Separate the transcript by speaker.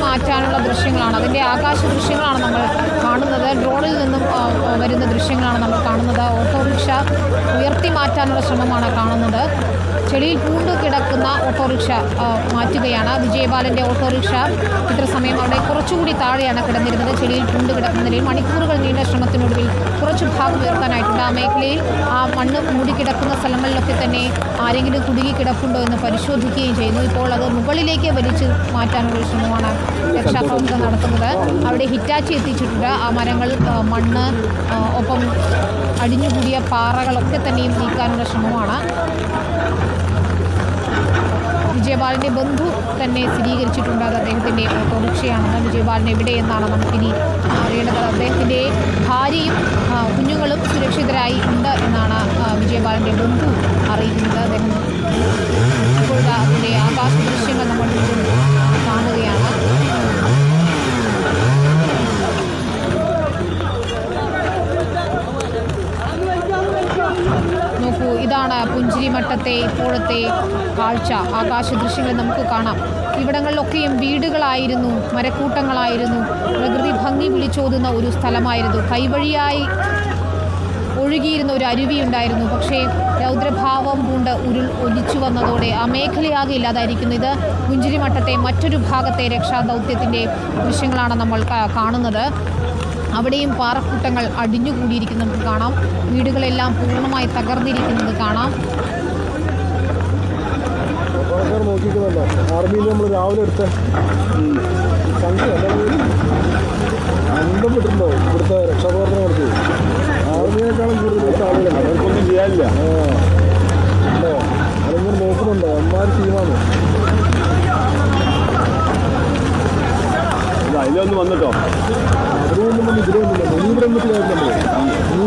Speaker 1: മാറ്റാനുള്ള ദൃശ്യങ്ങളാണ്, അതിൻ്റെ ആകാശ ദൃശ്യങ്ങളാണ് നമ്മൾ കാണുന്നത്. ഡ്രോണിൽ നിന്നും വരുന്ന ദൃശ്യങ്ങളാണ് നമ്മൾ കാണുന്നത്. ഓട്ടോറിക്ഷ ഉയർത്തി മാറ്റാനുള്ള ശ്രമമാണ് കാണുന്നത്. ചെളിയിൽ പൂണ്ട് കിടക്കുന്ന ഓട്ടോറിക്ഷ മാറ്റുകയാണ്. വിജയബാലൻ്റെ ഓട്ടോറിക്ഷ ഇത്ര സമയം അവിടെ കുറച്ചുകൂടി താഴെയാണ് കിടന്നിരുന്നത്. ചെളിയിൽ പൂണ്ട് കിടക്കുന്ന നിലയിൽ മണിക്കൂറുകൾ നീണ്ട ശ്രമത്തിനൊടുവിൽ കുറച്ച് ഭാഗം ഉയർത്താനായിട്ടുണ്ട്. ആ മേഖലയിൽ ആ മണ്ണ് മൂടിക്കിടക്കുന്ന സ്ഥലങ്ങളിലൊക്കെ തന്നെ ആരെങ്കിലും കുടുങ്ങി കിടപ്പുണ്ടോ എന്ന് പരിശോധിക്കുകയും ചെയ്യുന്നു. ഇപ്പോൾ അത് മുകളിലേക്ക് വലിച്ച് മാറ്റാനുള്ള ശ്രമമാണ് രക്ഷാപ്രവർത്തനം നടത്തുന്നത്. അവിടെ ഹിറ്റാച്ചി എത്തിച്ചിട്ടുണ്ട്. ആ മരങ്ങൾ, മണ്ണ്, ഒപ്പം അടിഞ്ഞുകൂടിയ പാറകളൊക്കെ തന്നെയും നീക്കാനുള്ള ശ്രമമാണ്. വിജയബാലൻ്റെ ബന്ധു തന്നെ സ്ഥിരീകരിച്ചിട്ടുണ്ട് അത് അദ്ദേഹത്തിൻ്റെ ഓട്ടോറിക്ഷയാണെന്ന്. വിജയബാലൻ എവിടെയെന്നാണ് നമുക്കിനി അറിയേണ്ടത്. അദ്ദേഹത്തിൻ്റെ ഭാര്യയും കുഞ്ഞുങ്ങളും സുരക്ഷിതരായി ഉണ്ട് എന്നാണ് വിജയബാലൻ്റെ ബന്ധു അറിയിക്കുന്നത്. അദ്ദേഹം ഇപ്പോഴത്തെ അതിൻ്റെ ആകാശ ദൃശ്യങ്ങൾ നമ്മൾ കാണുകയാണ്. നോക്കൂ, ഇതാണ് പുഞ്ചിരിമട്ടത്തെ ഇപ്പോഴത്തെ കാഴ്ച. ആകാശ ദൃശ്യങ്ങൾ നമുക്ക് കാണാം. ഇവിടങ്ങളിലൊക്കെയും വീടുകളായിരുന്നു, മരക്കൂട്ടങ്ങളായിരുന്നു, പ്രകൃതി ഭംഗി വിളിച്ചോതുന്ന ഒരു സ്ഥലമായിരുന്നു. കൈവഴിയായി ഒഴുകിയിരുന്ന ഒരു അരുവിയുണ്ടായിരുന്നു. പക്ഷേ രൗദ്രഭാവം കൊണ്ട് ഒലിച്ചു വന്നതോടെ ആ മേഖലയാകെ ഇല്ലാതായിരിക്കുന്നു. ഇത് പുഞ്ചിരിമട്ടത്തെ മറ്റൊരു ഭാഗത്തെ രക്ഷാദൗത്യത്തിൻ്റെ ദൃശ്യങ്ങളാണ് നമ്മൾ കാണുന്നത്. അവിടെയും പാറക്കൂട്ടങ്ങൾ അടിഞ്ഞുകൂടിയിരിക്കുന്നത് നമുക്ക് കാണാം. വീടുകളെല്ലാം പൂർണ്ണമായി തകർന്നിരിക്കുന്നത് കാണാം.
Speaker 2: ആർമിയിൽ നമ്മൾ രാവിലെ എടുത്ത അന്തം വിട്ടിട്ടുണ്ടോ ഇവിടുത്തെ രക്ഷാപ്രവർത്തനം നടത്തി? ആർമിയേക്കാളും കൂടുതൽ ആളുകളല്ല, അവർക്കൊന്നും ചെയ്യാനില്ല. അല്ലേ? അതിങ്ങനെ നോക്കുന്നുണ്ടോ? അമ്മാര് ടീമാണ്. അതിലൊന്ന് വന്നിട്ടോ, അതിലൊന്നും വന്ന് ഇതിലൊന്നുമില്ല. നീ ഇവിടെ വന്നിട്ട് കാര്യമില്ല. നീ